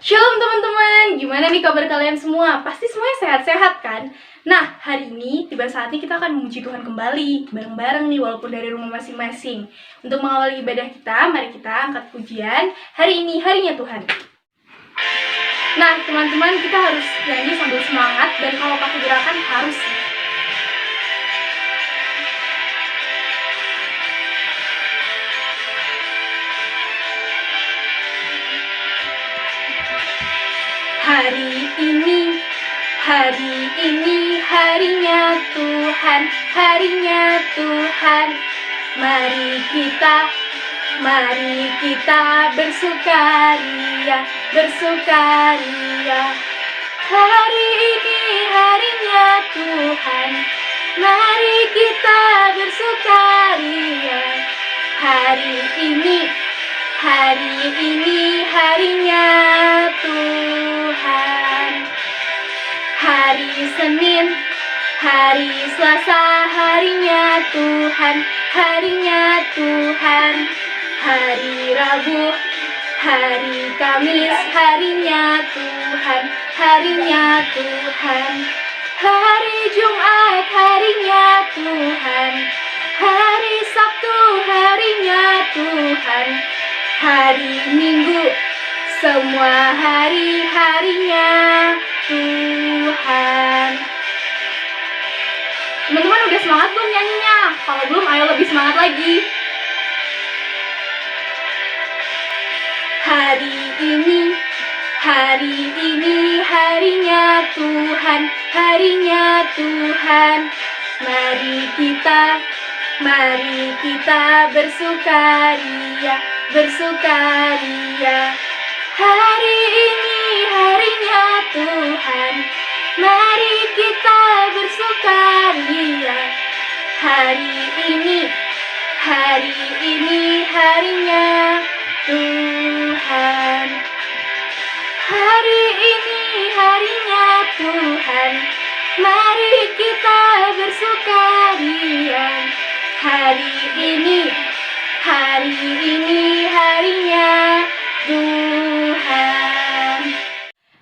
Shalom teman-teman, gimana nih kabar kalian semua? Pasti semuanya sehat-sehat kan? Nah, hari ini tiba saatnya kita akan memuji Tuhan kembali, bareng-bareng nih walaupun dari rumah masing-masing. Untuk mengawali ibadah kita, mari kita angkat pujian, hari ini harinya Tuhan. Nah, teman-teman, kita harus nyanyi sambil semangat, dan kalau pakai gerakan harus. Hari ini harinya Tuhan, harinya Tuhan. Mari kita bersukaria, bersukaria. Hari ini harinya Tuhan, mari kita bersukaria. Hari ini harinya Tuhan. Hari Senin, hari Selasa, harinya Tuhan, harinya Tuhan. Hari Rabu, hari Kamis, harinya Tuhan, harinya Tuhan. Hari Jumat, harinya Tuhan. Hari Sabtu, harinya Tuhan. Hari Minggu, semua hari-harinya Tuhan. Teman-teman udah semangat belum nyanyinya? Kalau belum, ayo lebih semangat lagi. Hari ini harinya Tuhan, harinya Tuhan. Mari kita bersukaria, bersukaria. Hari ini harinya Tuhan, mari kita bersukaria. Hari ini harinya Tuhan. Hari ini harinya Tuhan, mari kita bersukaria. Hari ini harinya Tuhan.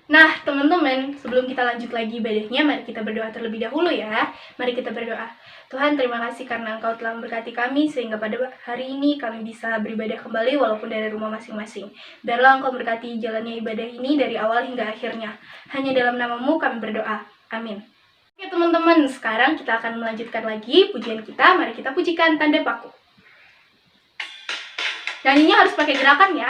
Nah, teman-teman, sebelum kita lanjut lagi ibadahnya, mari kita berdoa terlebih dahulu ya. Mari kita berdoa. Tuhan, terima kasih karena Engkau telah memberkati kami, sehingga pada hari ini kami bisa beribadah kembali walaupun dari rumah masing-masing. Biarlah Engkau berkati jalannya ibadah ini dari awal hingga akhirnya. Hanya dalam nama-Mu kami berdoa. Amin. Oke teman-teman, sekarang kita akan melanjutkan lagi pujian kita. Mari kita pujikan tanda paku. Nyanyinya harus pakai gerakan ya.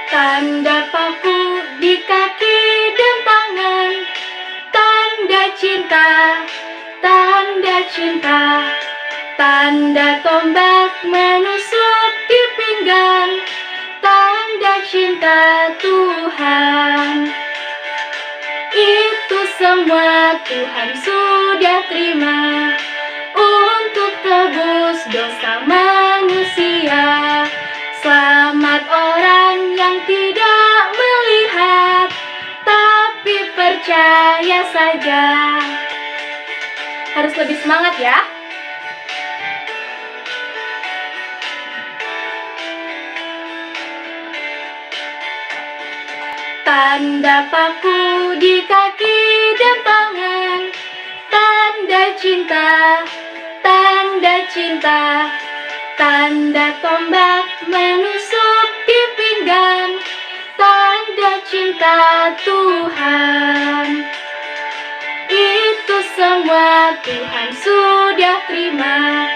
Tanda paku di kaki dan tangan, tanda cinta, tanda cinta. Tanda tombak menusuk di pinggang, tanda cinta Tuhan. Itu semua Tuhan sudah terima untuk tebus dosa manusia. Selamat orang yang tidak melihat, tapi percaya saja. Harus lebih semangat ya. Tanda paku di kaki dan tangan, tanda cinta, tanda cinta. Tanda tombak menusuk di pinggang, tanda cinta Tuhan. Itu semua Tuhan sudah terima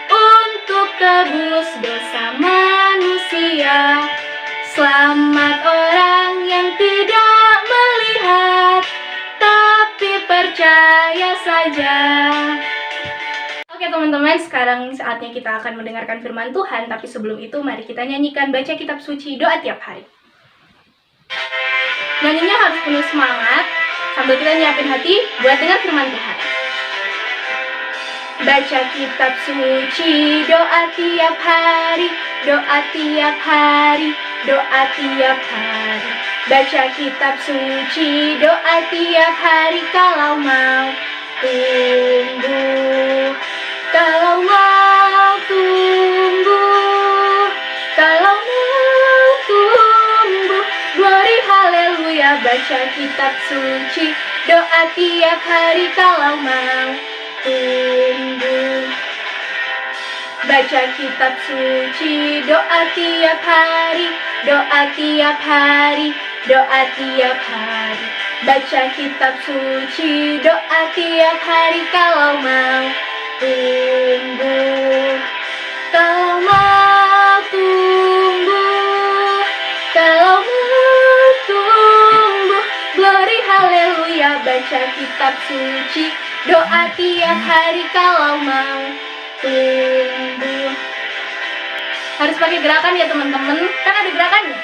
untuk tebus dosa manusia. Selamat orang yang tidak melihat, tapi percaya saja. Oke teman-teman, sekarang saatnya kita akan mendengarkan firman Tuhan. Tapi sebelum itu, mari kita nyanyikan baca kitab suci doa tiap hari. Nyanyinya harus penuh semangat, sambil kita nyiapin hati buat dengar firman Tuhan. Baca kitab suci, doa tiap hari, doa tiap hari, doa tiap hari. Baca kitab suci, doa tiap hari kalau mau tumbuh baca kitab suci, doa tiap hari kalau mau tumbuh. Baca kitab suci, doa tiap hari, doa tiap hari, doa tiap hari. Baca kitab suci, doa tiap hari kalau mau tumbuh. Kalau mau tumbuh, kalau mau tumbuh, glory haleluya. Baca kitab suci, doa tiap hari kalau mau tumbuh. Harus pakai gerakan ya teman-teman, kan ada gerakannya.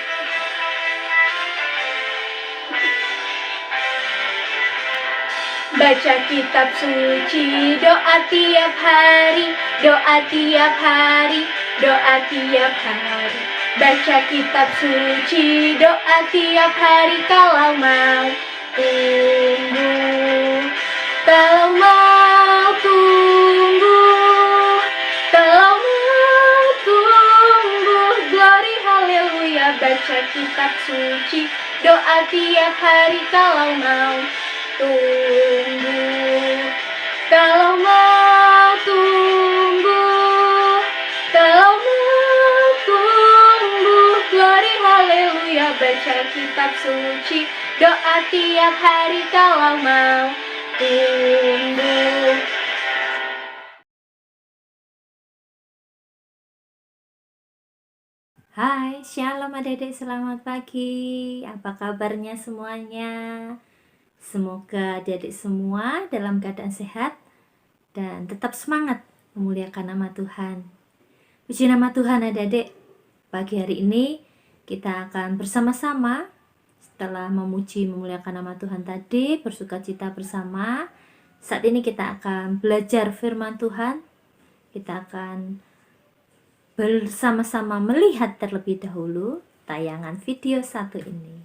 Baca kitab suci, doa tiap hari, doa tiap hari, doa tiap hari. Baca kitab suci, doa tiap hari kalau mau tumbuh. Kalau mau tumbuh, kalau mau tumbuh, glory haleluya. Baca kitab suci, doa tiap hari kalau mau tumbuh. Kalau mau tumbuh, kalau mau tumbuh, glory haleluya. Baca kitab suci, doa tiap hari kalau mau tumbuh. Hai, shalom adik-adik, selamat pagi. Apa kabarnya semuanya? Semoga adik-adik semua dalam keadaan sehat dan tetap semangat memuliakan nama Tuhan. Puji nama Tuhan adik-adik. Pagi hari ini kita akan bersama-sama setelah memuji memuliakan nama Tuhan tadi, bersukacita bersama. Saat ini kita akan belajar firman Tuhan. Kita akan bersama-sama melihat terlebih dahulu tayangan video satu ini.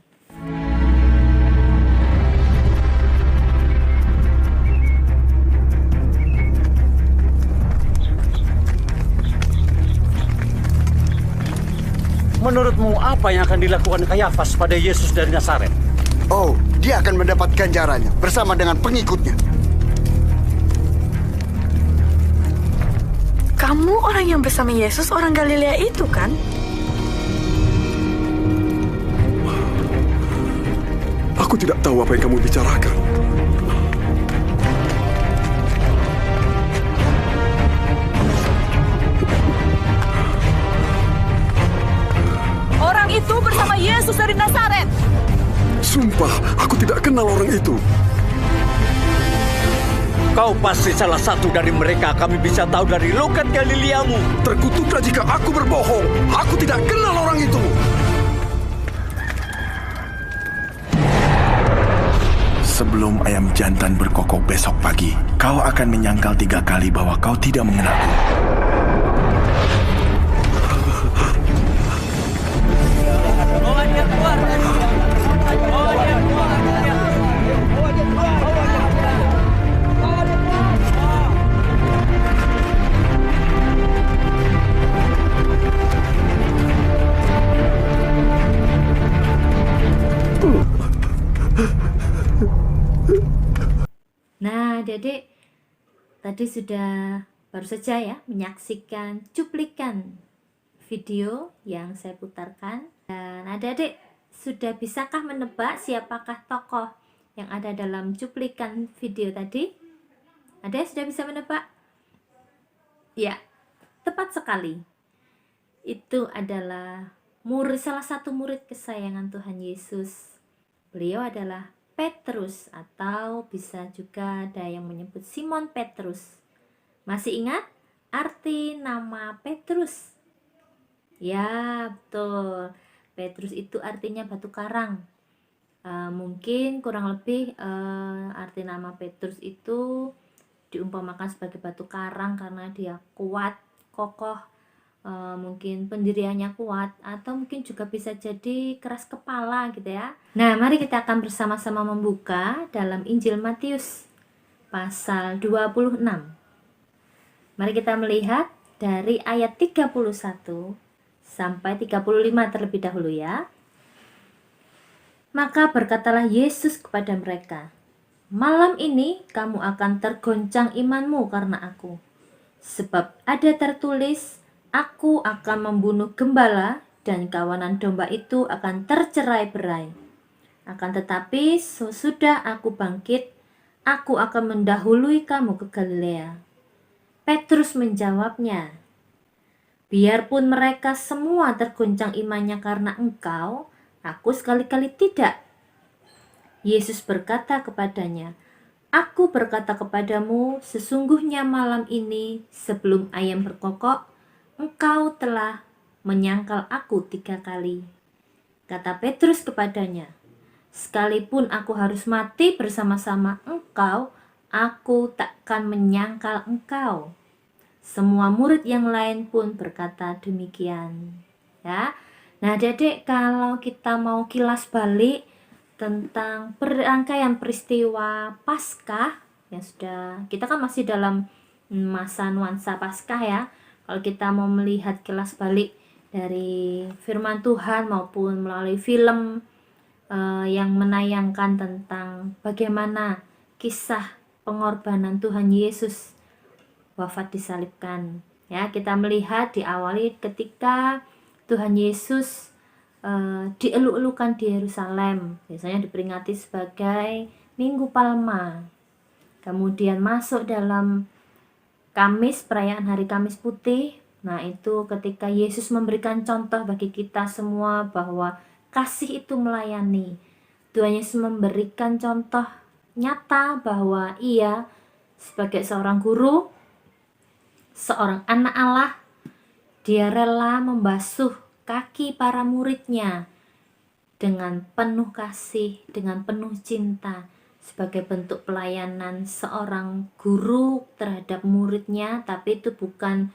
Menurutmu apa yang akan dilakukan Kayafas pada Yesus dari Nazaret? Oh, dia akan mendapat ganjarannya bersama dengan pengikutnya. Kamu orang yang bersama Yesus, orang Galilea itu kan? Aku tidak tahu apa yang kamu bicarakan. Orang itu bersama Yesus dari Nazaret. Sumpah, aku tidak kenal orang itu. Kau pasti salah satu dari mereka. Kami bisa tahu dari logat Galileamu. Terkutuklah jika aku berbohong. Aku tidak kenal orang itu. Sebelum ayam jantan berkokok besok pagi, kau akan menyangkal 3 kali bahwa kau tidak mengenalku. Nah, adik-adik, tadi sudah baru saja ya menyaksikan cuplikan video yang saya putarkan. Dan adik-adik, sudah bisakah menebak siapakah tokoh yang ada dalam cuplikan video tadi? Ada yang sudah bisa menebak? Ya, tepat sekali. Itu adalah salah satu murid kesayangan Tuhan Yesus. Beliau adalah Petrus, atau bisa juga ada yang menyebut Simon Petrus. Masih ingat arti nama Petrus? Ya, betul. Petrus itu artinya batu karang. Mungkin kurang lebih arti nama Petrus itu diumpamakan sebagai batu karang karena dia kuat, kokoh, mungkin pendiriannya kuat, atau mungkin juga bisa jadi keras kepala gitu ya. Nah, mari kita akan bersama-sama membuka dalam Injil Matius pasal 26. Mari kita melihat dari ayat 31 sampai 35 terlebih dahulu ya. Maka berkatalah Yesus kepada mereka, "Malam ini kamu akan tergoncang imanmu karena aku. Sebab ada tertulis, aku akan membunuh gembala dan kawanan domba itu akan tercerai-berai. Akan tetapi sesudah aku bangkit, aku akan mendahului kamu ke Galilea." Petrus menjawabnya, "Biarpun mereka semua tergoncang imannya karena engkau, aku sekali-kali tidak." Yesus berkata kepadanya, "Aku berkata kepadamu, sesungguhnya malam ini sebelum ayam berkokok, engkau telah menyangkal aku 3 kali." Kata Petrus kepadanya, "Sekalipun aku harus mati bersama-sama engkau, aku takkan menyangkal engkau." Semua murid yang lain pun berkata demikian. Ya. Nah, Adik-adik, kalau kita mau kilas balik tentang rangkaian peristiwa Paskah yang sudah, kita kan masih dalam masa nuansa Paskah ya. Kalau kita mau melihat kilas balik dari firman Tuhan maupun melalui film yang menayangkan tentang bagaimana kisah pengorbanan Tuhan Yesus wafat disalibkan. Ya, kita melihat diawali ketika Tuhan Yesus dieluk-elukan di Yerusalem, biasanya diperingati sebagai Minggu Palma. Kemudian masuk dalam Kamis, perayaan Hari Kamis Putih. Nah, itu ketika Yesus memberikan contoh bagi kita semua bahwa kasih itu melayani. Tuhan Yesus memberikan contoh nyata bahwa Ia sebagai seorang guru, seorang anak Allah, Dia rela membasuh kaki para muridnya dengan penuh kasih, dengan penuh cinta, sebagai bentuk pelayanan seorang guru terhadap muridnya. Tapi itu bukan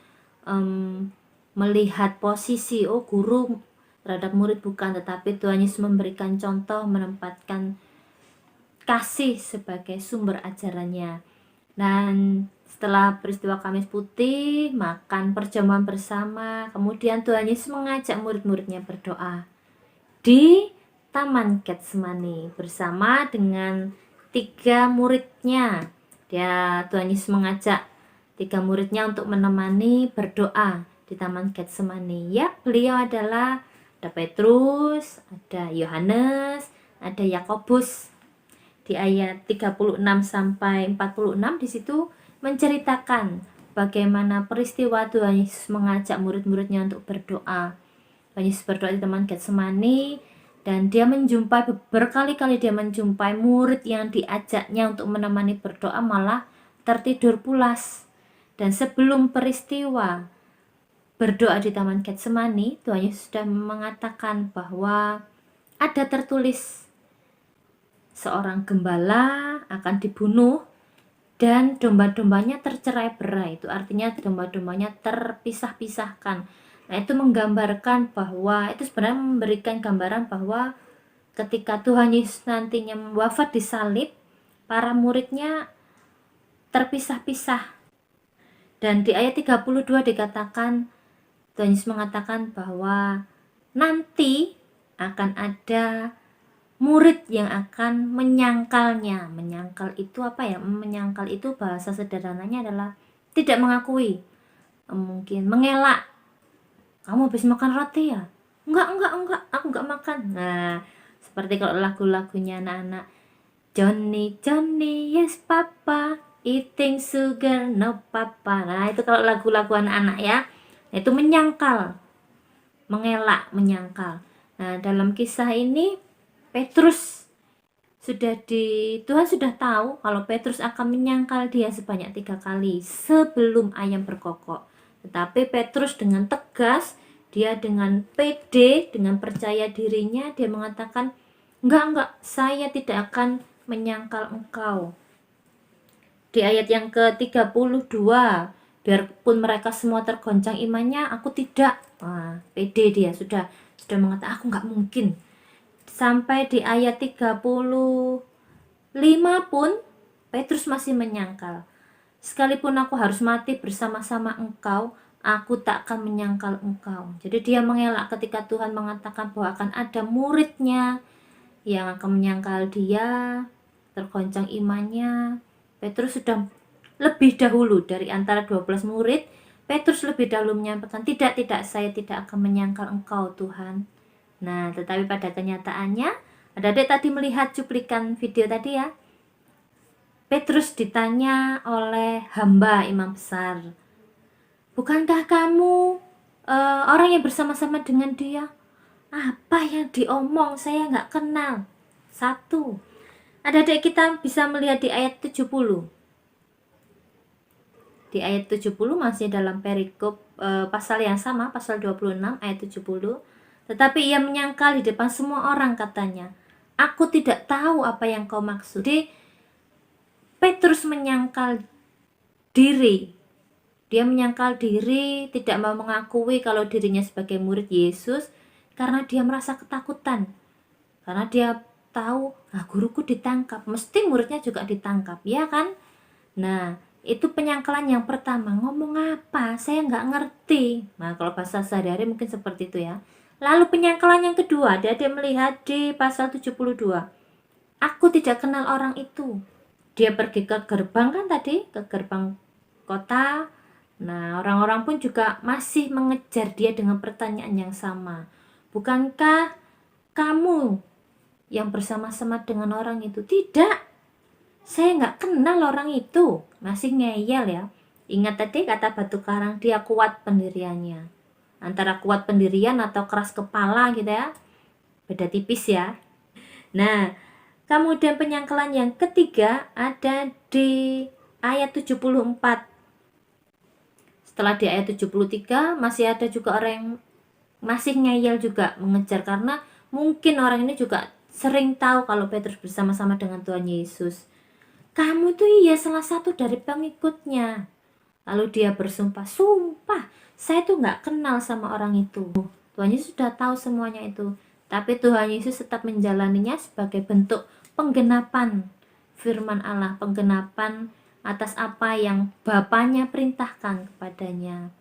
melihat posisi guru terhadap murid, bukan, tetapi Tuhan Yesus memberikan contoh, menempatkan kasih sebagai sumber ajarannya. Dan setelah peristiwa Kamis Putih, makan perjamuan bersama, kemudian Tuhan Yesus mengajak murid-muridnya berdoa di Taman Getsemani bersama dengan 3 muridnya. Tuhan Yesus mengajak 3 muridnya untuk menemani berdoa di Taman Getsemani. Ya, beliau adalah ada Petrus, ada Yohanes, ada Yakobus. Di ayat 36 sampai 46 di situ menceritakan bagaimana peristiwa Tuhan Yesus mengajak murid-muridnya untuk berdoa. Tuhan Yesus berdoa di Taman Getsemani dan dia menjumpai berkali-kali, dia menjumpai murid yang diajaknya untuk menemani berdoa malah tertidur pulas. Dan sebelum peristiwa berdoa di Taman Getsemani, Tuhan Yesus sudah mengatakan bahwa ada tertulis seorang gembala akan dibunuh dan domba-dombanya tercerai-berai. Itu artinya domba-dombanya terpisah-pisahkan. Nah, itu menggambarkan bahwa, itu sebenarnya memberikan gambaran bahwa ketika Tuhan Yesus nantinya wafat di salib, para muridnya terpisah-pisah. Dan di ayat 32 dikatakan, Tuhan Yesus mengatakan bahwa nanti akan ada murid yang akan menyangkalnya. Menyangkal itu apa ya? Menyangkal itu bahasa sederhananya adalah tidak mengakui, mungkin mengelak. "Kamu habis makan roti ya?" Enggak, aku enggak makan. Nah, seperti kalau lagu-lagunya anak-anak, "Johnny, Johnny, yes papa, eating sugar, no papa." Nah, itu kalau lagu-lagu anak-anak ya. Nah, itu menyangkal, mengelak, menyangkal. Nah, dalam kisah ini Petrus Tuhan sudah tahu kalau Petrus akan menyangkal dia sebanyak 3 kali sebelum ayam berkokok. Tetapi Petrus dengan tegas, dia dengan pede, dengan percaya dirinya, dia mengatakan, enggak, saya tidak akan menyangkal engkau. Di ayat yang ke-32, biarpun mereka semua tergoncang imannya, aku tidak. Pede dia sudah mengatakan, aku enggak mungkin. Sampai di ayat 35 pun Petrus masih menyangkal. "Sekalipun aku harus mati bersama-sama engkau, aku tak akan menyangkal engkau." Jadi dia mengelak ketika Tuhan mengatakan bahwa akan ada muridnya yang akan menyangkal dia, tergoncang imannya. Petrus sudah lebih dahulu dari antara 12 murid, Petrus lebih dahulu menyampaikan, tidak, saya tidak akan menyangkal engkau Tuhan. Nah, tetapi pada kenyataannya, adik-adik tadi melihat cuplikan video tadi ya, Petrus ditanya oleh hamba imam besar, bukankah kamu orang yang bersama-sama dengan dia? Apa yang diomong saya nggak kenal. Satu, adik-adik kita bisa melihat di ayat 70. Di ayat 70 masih dalam perikop pasal yang sama, pasal 26 ayat 70. Tetapi ia menyangkal di depan semua orang, katanya, aku tidak tahu apa yang kau maksud. Jadi Petrus menyangkal diri. Dia menyangkal diri, tidak mau mengakui kalau dirinya sebagai murid Yesus karena dia merasa ketakutan. Karena dia tahu, guruku ditangkap, mesti muridnya juga ditangkap, ya kan? Nah, itu penyangkalan yang pertama. Ngomong apa? Saya nggak ngerti. Nah, kalau bahasa sehari-hari mungkin seperti itu ya. Lalu penyangkalan yang kedua, dia melihat di pasal 72. Aku tidak kenal orang itu. Dia pergi ke gerbang kan tadi, ke gerbang kota. Nah, orang-orang pun juga masih mengejar dia dengan pertanyaan yang sama. Bukankah kamu yang bersama-sama dengan orang itu? Tidak, saya nggak kenal orang itu. Masih ngeyel ya. Ingat tadi kata batu karang, dia kuat pendiriannya. Antara kuat pendirian atau keras kepala gitu ya, beda tipis ya. Nah, kemudian penyangkalan yang ketiga ada di ayat 74. Setelah di ayat 73 masih ada juga orang yang masih ngeyel juga mengejar, karena mungkin orang ini juga sering tahu kalau Petrus bersama-sama dengan Tuhan Yesus. Kamu tuh iya salah satu dari pengikutnya. Lalu dia bersumpah, sumpah saya tuh nggak kenal sama orang itu. Tuhan Yesus sudah tahu semuanya itu, tapi Tuhan Yesus tetap menjalaninya sebagai bentuk penggenapan firman Allah, penggenapan atas apa yang Bapaknya perintahkan kepadanya.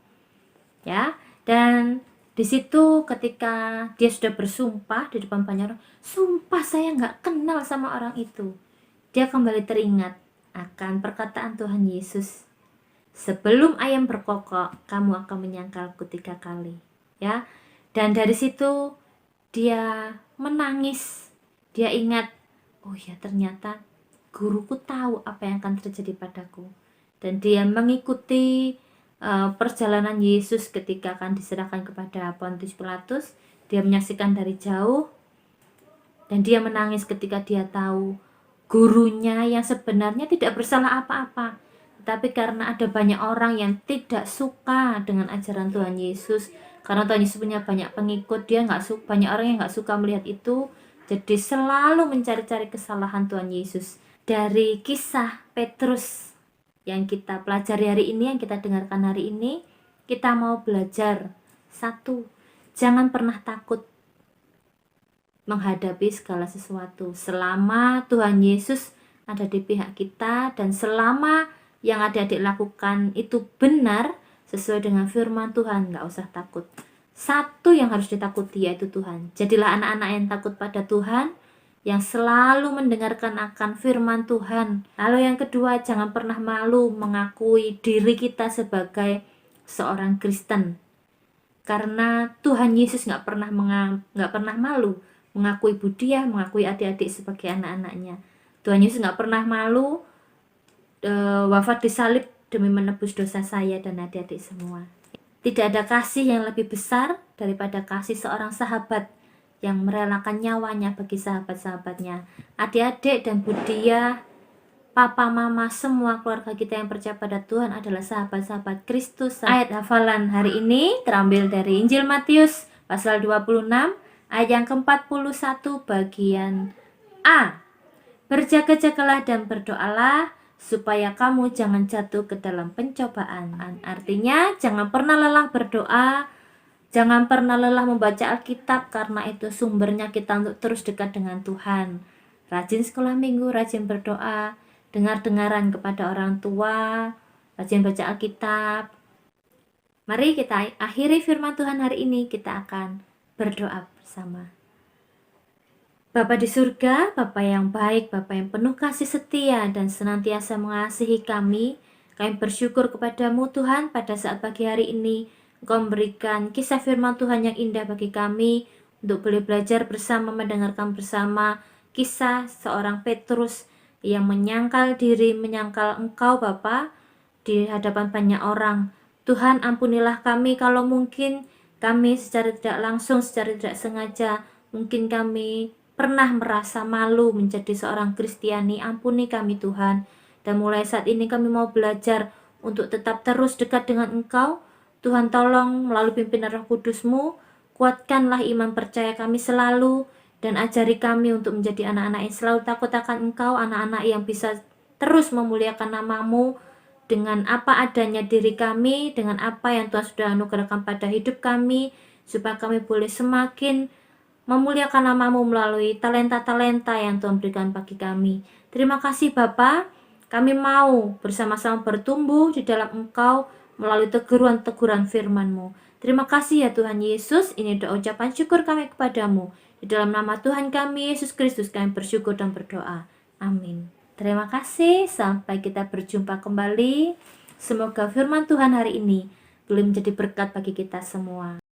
Ya, dan di situ ketika dia sudah bersumpah di depan banyak orang, sumpah saya nggak kenal sama orang itu, dia kembali teringat akan perkataan Tuhan Yesus, sebelum ayam berkokok kamu akan menyangkalku 3 kali. Ya, dan dari situ dia menangis. Dia ingat, oh ya ternyata guruku tahu apa yang akan terjadi padaku. Dan dia mengikuti perjalanan Yesus ketika akan diserahkan kepada Pontius Pilatus. Dia menyaksikan dari jauh, dan dia menangis ketika dia tahu gurunya yang sebenarnya tidak bersalah apa-apa, tapi karena ada banyak orang yang tidak suka dengan ajaran Tuhan Yesus, karena Tuhan Yesus punya banyak pengikut, dia nggak suka, banyak orang yang nggak suka melihat itu, jadi selalu mencari-cari kesalahan Tuhan Yesus. Dari kisah Petrus yang kita pelajari hari ini, yang kita dengarkan hari ini, kita mau belajar satu, jangan pernah takut menghadapi segala sesuatu selama Tuhan Yesus ada di pihak kita, dan selama yang adik-adik lakukan itu benar sesuai dengan firman Tuhan, nggak usah takut. Satu yang harus ditakuti yaitu Tuhan. Jadilah anak-anak yang takut pada Tuhan, yang selalu mendengarkan akan firman Tuhan. Lalu yang kedua, jangan pernah malu mengakui diri kita sebagai seorang Kristen, karena Tuhan Yesus nggak pernah malu mengakui Budia, mengakui adik-adik sebagai anak-anaknya. Tuhan Yesus nggak pernah malu wafat disalib demi menebus dosa saya dan adik-adik semua. Tidak ada kasih yang lebih besar daripada kasih seorang sahabat yang merelakan nyawanya bagi sahabat-sahabatnya. Adik-adik dan Budia, papa, mama, semua keluarga kita yang percaya pada Tuhan adalah sahabat-sahabat Kristus. Ayat hafalan hari ini terambil dari Injil Matius pasal 26 ayat yang ke-41 bagian A. Berjaga-jagalah dan berdoalah supaya kamu jangan jatuh ke dalam pencobaan. Artinya jangan pernah lelah berdoa, jangan pernah lelah membaca Alkitab, karena itu sumbernya kita untuk terus dekat dengan Tuhan. Rajin sekolah minggu, rajin berdoa, dengar-dengaran kepada orang tua, rajin baca Alkitab. Mari kita akhiri firman Tuhan hari ini, kita akan berdoa bersama. Bapa di surga, Bapa yang baik, Bapa yang penuh kasih setia dan senantiasa mengasihi kami bersyukur kepadamu Tuhan pada saat pagi hari ini Engkau memberikan kisah firman Tuhan yang indah bagi kami untuk boleh belajar bersama, mendengarkan bersama kisah seorang Petrus yang menyangkal diri, menyangkal Engkau Bapa di hadapan banyak orang. Tuhan, ampunilah kami kalau mungkin kami secara tidak langsung, secara tidak sengaja, mungkin kami pernah merasa malu menjadi seorang Kristiani. Ampuni kami Tuhan. Dan mulai saat ini kami mau belajar untuk tetap terus dekat dengan Engkau. Tuhan, tolong melalui pimpinan Roh Kudus-Mu, kuatkanlah iman percaya kami selalu, dan ajari kami untuk menjadi anak-anak yang selalu takut akan Engkau, anak-anak yang bisa terus memuliakan nama-Mu dengan apa adanya diri kami, dengan apa yang Tuhan sudah anugerahkan pada hidup kami, supaya kami boleh semakin memuliakan nama-Mu melalui talenta-talenta yang Tuhan berikan bagi kami. Terima kasih Bapa. Kami mau bersama-sama bertumbuh di dalam Engkau melalui teguran-teguran firman-Mu. Terima kasih ya Tuhan Yesus. Ini doa ucapan syukur kami kepadamu. Di dalam nama Tuhan kami, Yesus Kristus, kami bersyukur dan berdoa. Amin. Terima kasih. Sampai kita berjumpa kembali. Semoga firman Tuhan hari ini boleh menjadi berkat bagi kita semua.